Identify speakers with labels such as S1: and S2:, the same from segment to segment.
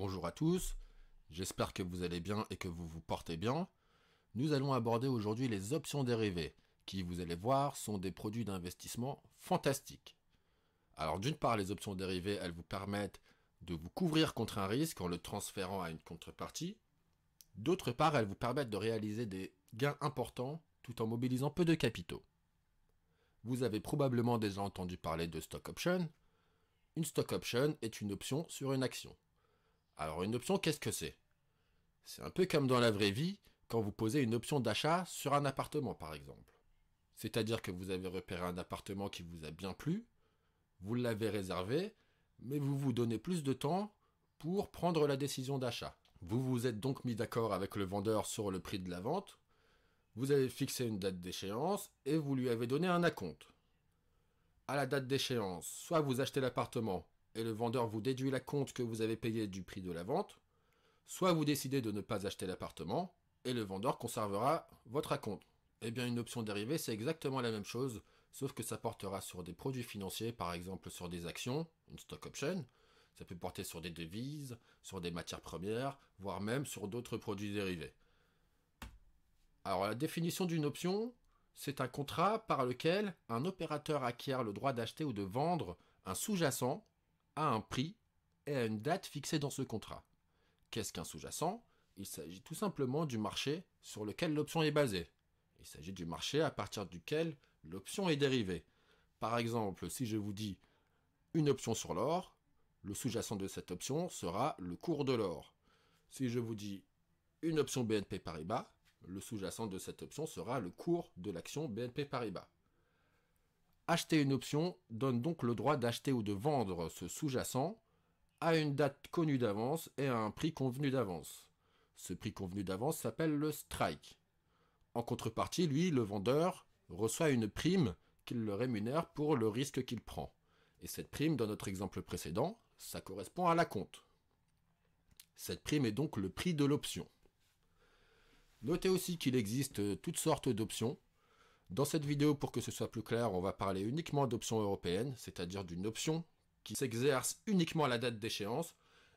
S1: Bonjour à tous, j'espère que vous allez bien et que vous vous portez bien. Nous allons aborder aujourd'hui les options dérivées, qui, vous allez voir, sont des produits d'investissement fantastiques. Alors d'une part, les options dérivées, elles vous permettent de vous couvrir contre un risque en le transférant à une contrepartie. D'autre part, elles vous permettent de réaliser des gains importants tout en mobilisant peu de capitaux. Vous avez probablement déjà entendu parler de stock option. Une stock option est une option sur une action. Alors une option, qu'est-ce que c'est? C'est un peu comme dans la vraie vie, quand vous posez une option d'achat sur un appartement par exemple. C'est-à-dire que vous avez repéré un appartement qui vous a bien plu, vous l'avez réservé, mais vous vous donnez plus de temps pour prendre la décision d'achat. Vous vous êtes donc mis d'accord avec le vendeur sur le prix de la vente, vous avez fixé une date d'échéance et vous lui avez donné un acompte. À la date d'échéance, soit vous achetez l'appartement et le vendeur vous déduit l'acompte que vous avez payé du prix de la vente, soit vous décidez de ne pas acheter l'appartement et le vendeur conservera votre acompte. Eh bien, une option dérivée, c'est exactement la même chose, sauf que ça portera sur des produits financiers, par exemple sur des actions, une stock option. Ça peut porter sur des devises, sur des matières premières, voire même sur d'autres produits dérivés. Alors, la définition d'une option, c'est un contrat par lequel un opérateur acquiert le droit d'acheter ou de vendre un sous-jacent à un prix et à une date fixée dans ce contrat. Qu'est-ce qu'un sous-jacent? Il s'agit tout simplement du marché sur lequel l'option est basée. Il s'agit du marché à partir duquel l'option est dérivée. Par exemple, si je vous dis une option sur l'or, le sous-jacent de cette option sera le cours de l'or. Si je vous dis une option BNP Paribas, le sous-jacent de cette option sera le cours de l'action BNP Paribas. Acheter une option donne donc le droit d'acheter ou de vendre ce sous-jacent à une date connue d'avance et à un prix convenu d'avance. Ce prix convenu d'avance s'appelle le strike. En contrepartie, lui, le vendeur, reçoit une prime qu'il le rémunère pour le risque qu'il prend. Et cette prime, dans notre exemple précédent, ça correspond à l'acompte. Cette prime est donc le prix de l'option. Notez aussi qu'il existe toutes sortes d'options. Dans cette vidéo, pour que ce soit plus clair, on va parler uniquement d'options européennes, c'est-à-dire d'une option qui s'exerce uniquement à la date d'échéance,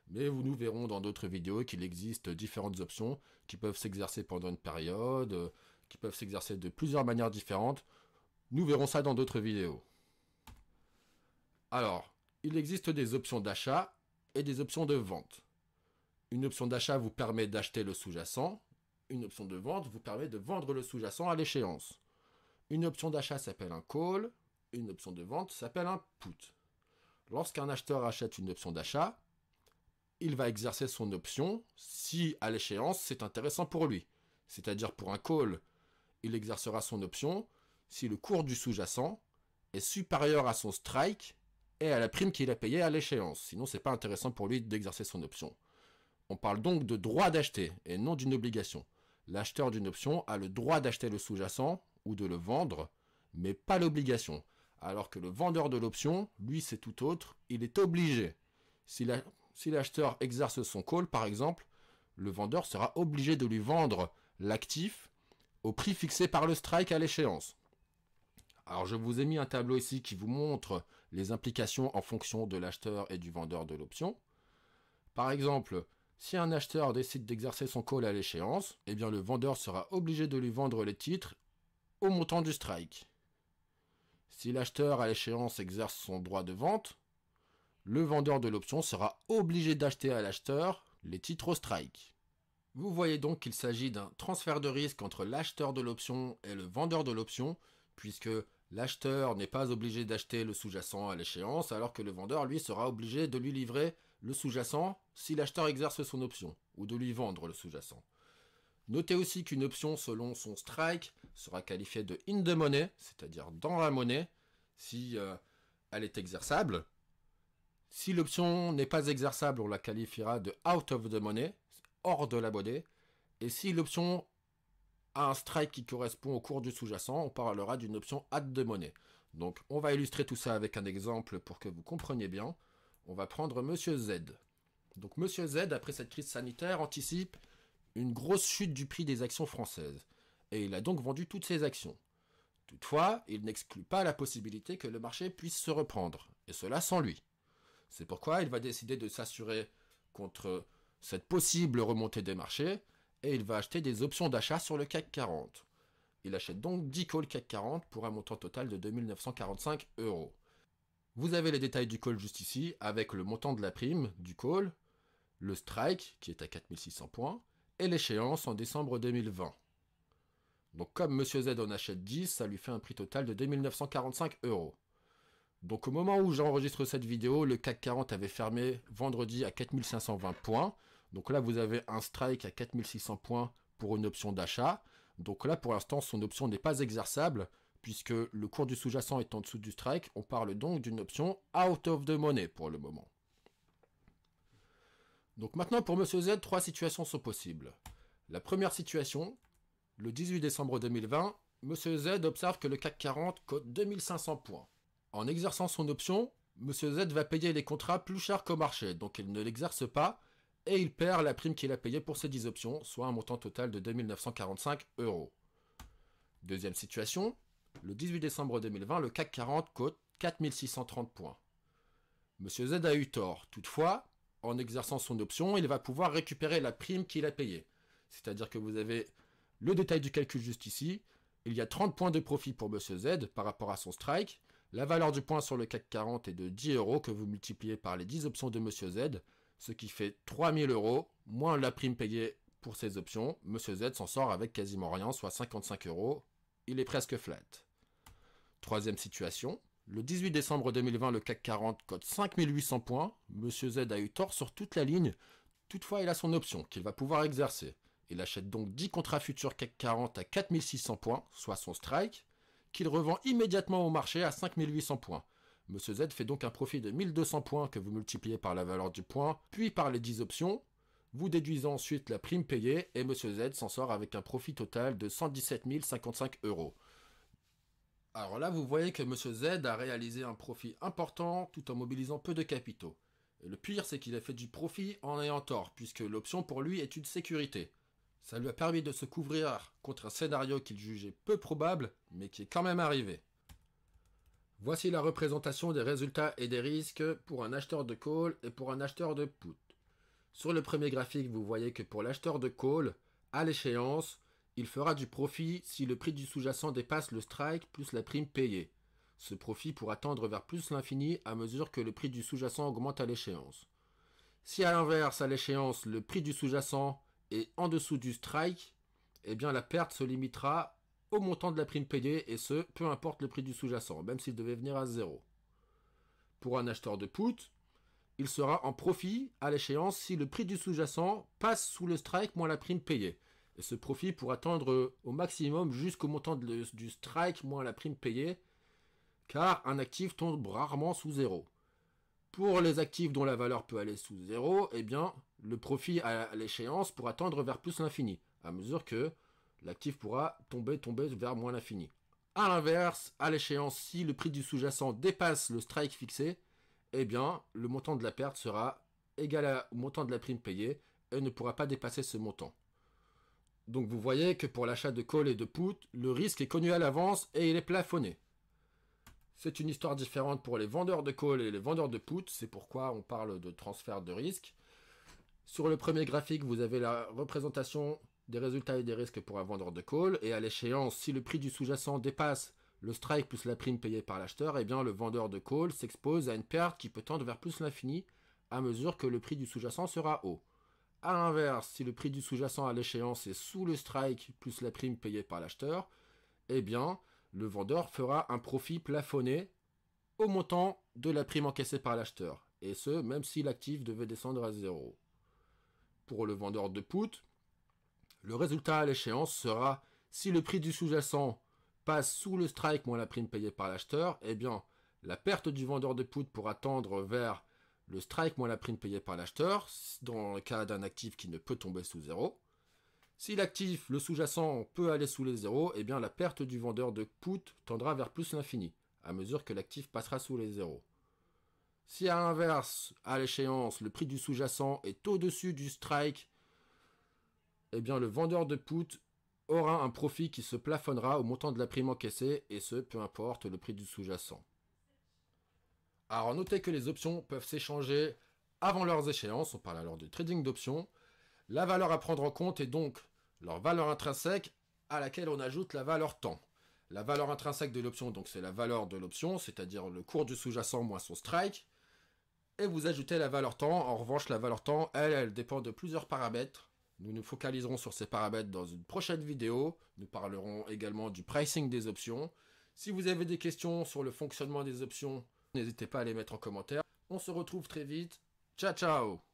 S1: mais nous verrons dans d'autres vidéos qu'il existe différentes options qui peuvent s'exercer pendant une période, qui peuvent s'exercer de plusieurs manières différentes. Nous verrons ça dans d'autres vidéos. Alors, il existe des options d'achat et des options de vente. Une option d'achat vous permet d'acheter le sous-jacent, une option de vente vous permet de vendre le sous-jacent à l'échéance. Une option d'achat s'appelle un call, une option de vente s'appelle un put. Lorsqu'un acheteur achète une option d'achat, il va exercer son option si à l'échéance c'est intéressant pour lui. C'est-à-dire pour un call, il exercera son option si le cours du sous-jacent est supérieur à son strike et à la prime qu'il a payée à l'échéance. Sinon, c'est pas intéressant pour lui d'exercer son option. On parle donc de droit d'acheter et non d'une obligation. L'acheteur d'une option a le droit d'acheter le sous-jacent ou de le vendre, mais pas l'obligation. Alors que le vendeur de l'option, lui, c'est tout autre, il est obligé. Si l'acheteur exerce son call, par exemple, le vendeur sera obligé de lui vendre l'actif au prix fixé par le strike à l'échéance. Alors je vous ai mis un tableau ici qui vous montre les implications en fonction de l'acheteur et du vendeur de l'option. Par exemple, si un acheteur décide d'exercer son call à l'échéance, eh bien le vendeur sera obligé de lui vendre les titres au montant du strike. Si l'acheteur à l'échéance exerce son droit de vente, le vendeur de l'option sera obligé d'acheter à l'acheteur les titres au strike. Vous voyez donc qu'il s'agit d'un transfert de risque entre l'acheteur de l'option et le vendeur de l'option, puisque l'acheteur n'est pas obligé d'acheter le sous-jacent à l'échéance, alors que le vendeur, lui, sera obligé de lui livrer le sous-jacent si l'acheteur exerce son option, ou de lui vendre le sous-jacent. Notez aussi qu'une option selon son strike sera qualifiée de in the money, c'est-à-dire dans la monnaie, si elle est exerçable. Si l'option n'est pas exerçable, on la qualifiera de out of the money, hors de la monnaie. Et si l'option a un strike qui correspond au cours du sous-jacent, on parlera d'une option at the money. Donc on va illustrer tout ça avec un exemple pour que vous compreniez bien. On va prendre Monsieur Z. Donc Monsieur Z, après cette crise sanitaire, anticipe une grosse chute du prix des actions françaises. Et il a donc vendu toutes ses actions. Toutefois, il n'exclut pas la possibilité que le marché puisse se reprendre, et cela sans lui. C'est pourquoi il va décider de s'assurer contre cette possible remontée des marchés et il va acheter des options d'achat sur le CAC 40. Il achète donc 10 calls CAC 40 pour un montant total de 2 945 €. Vous avez les détails du call juste ici avec le montant de la prime du call, le strike qui est à 4600 points et l'échéance en décembre 2020. Donc comme M. Z en achète 10, ça lui fait un prix total de 2 945 €. Donc au moment où j'enregistre cette vidéo, le CAC 40 avait fermé vendredi à 4520 points. Donc là, vous avez un strike à 4600 points pour une option d'achat. Donc là, pour l'instant, son option n'est pas exerçable, puisque le cours du sous-jacent est en dessous du strike. On parle donc d'une option out of the money pour le moment. Donc maintenant, pour M. Z, 3 situations sont possibles. La première situation, le 18 décembre 2020, M. Z observe que le CAC 40 cote 2500 points. En exerçant son option, M. Z va payer les contrats plus cher qu'au marché, donc il ne l'exerce pas, et il perd la prime qu'il a payée pour ses 10 options, soit un montant total de 2 945 €. Deuxième situation, le 18 décembre 2020, le CAC 40 cote 4630 points. M. Z a eu tort, toutefois, en exerçant son option, il va pouvoir récupérer la prime qu'il a payée. C'est-à-dire que vous avez le détail du calcul juste ici, il y a 30 points de profit pour M. Z par rapport à son strike. La valeur du point sur le CAC 40 est de 10 € que vous multipliez par les 10 options de M. Z, ce qui fait 3000 € moins la prime payée pour ces options. M. Z s'en sort avec quasiment rien, soit 55 €. Il est presque flat. Troisième situation, le 18 décembre 2020, le CAC 40 cote 5800 points. M. Z a eu tort sur toute la ligne. Toutefois, il a son option qu'il va pouvoir exercer. Il achète donc 10 contrats futurs CAC 40 à 4600 points, soit son strike, qu'il revend immédiatement au marché à 5800 points. M. Z fait donc un profit de 1200 points que vous multipliez par la valeur du point, puis par les 10 options. Vous déduisez ensuite la prime payée et M. Z s'en sort avec un profit total de 117 055 €. Alors là, vous voyez que M. Z a réalisé un profit important tout en mobilisant peu de capitaux. Et le pire, c'est qu'il a fait du profit en ayant tort, puisque l'option pour lui est une sécurité. Ça lui a permis de se couvrir contre un scénario qu'il jugeait peu probable, mais qui est quand même arrivé. Voici la représentation des résultats et des risques pour un acheteur de call et pour un acheteur de put. Sur le premier graphique, vous voyez que pour l'acheteur de call, à l'échéance, il fera du profit si le prix du sous-jacent dépasse le strike plus la prime payée. Ce profit pourra tendre vers plus l'infini à mesure que le prix du sous-jacent augmente à l'échéance. Si à l'inverse, à l'échéance, le prix du sous-jacent est en dessous du strike, eh bien la perte se limitera au montant de la prime payée et ce, peu importe le prix du sous-jacent, même s'il devait venir à 0. Pour un acheteur de put, il sera en profit à l'échéance si le prix du sous-jacent passe sous le strike moins la prime payée. Et ce profit pourra tendre au maximum jusqu'au montant du strike moins la prime payée, car un actif tombe rarement sous 0. Pour les actifs dont la valeur peut aller sous 0, eh bien, le profit à l'échéance pourra tendre vers plus l'infini, à mesure que l'actif pourra tomber vers moins l'infini. A l'inverse, à l'échéance, si le prix du sous-jacent dépasse le strike fixé, eh bien, le montant de la perte sera égal au montant de la prime payée et ne pourra pas dépasser ce montant. Donc vous voyez que pour l'achat de call et de put, le risque est connu à l'avance et il est plafonné. C'est une histoire différente pour les vendeurs de call et les vendeurs de put, c'est pourquoi on parle de transfert de risque. Sur le premier graphique, vous avez la représentation des résultats et des risques pour un vendeur de call, et à l'échéance, si le prix du sous-jacent dépasse le strike plus la prime payée par l'acheteur, eh bien le vendeur de call s'expose à une perte qui peut tendre vers plus l'infini à mesure que le prix du sous-jacent sera haut. A l'inverse, si le prix du sous-jacent à l'échéance est sous le strike plus la prime payée par l'acheteur, eh bien le vendeur fera un profit plafonné au montant de la prime encaissée par l'acheteur, et ce, même si l'actif devait descendre à 0. Pour le vendeur de put, le résultat à l'échéance sera si le prix du sous-jacent passe sous le strike moins la prime payée par l'acheteur, eh bien la perte du vendeur de put pourra tendre vers le strike moins la prime payée par l'acheteur, dans le cas d'un actif qui ne peut tomber sous 0. Si l'actif, le sous-jacent, peut aller sous les 0, eh bien la perte du vendeur de put tendra vers plus l'infini, à mesure que l'actif passera sous les 0. Si à l'inverse, à l'échéance, le prix du sous-jacent est au-dessus du strike, eh bien le vendeur de put aura un profit qui se plafonnera au montant de la prime encaissée, et ce, peu importe le prix du sous-jacent. Alors notez que les options peuvent s'échanger avant leurs échéances, on parle alors de trading d'options. La valeur à prendre en compte est donc leur valeur intrinsèque à laquelle on ajoute la valeur temps. La valeur intrinsèque de l'option, donc c'est la valeur de l'option, c'est-à-dire le cours du sous-jacent moins son strike. Et vous ajoutez la valeur temps. En revanche, la valeur temps, elle dépend de plusieurs paramètres. Nous nous focaliserons sur ces paramètres dans une prochaine vidéo. Nous parlerons également du pricing des options. Si vous avez des questions sur le fonctionnement des options, n'hésitez pas à les mettre en commentaire. On se retrouve très vite. Ciao, ciao!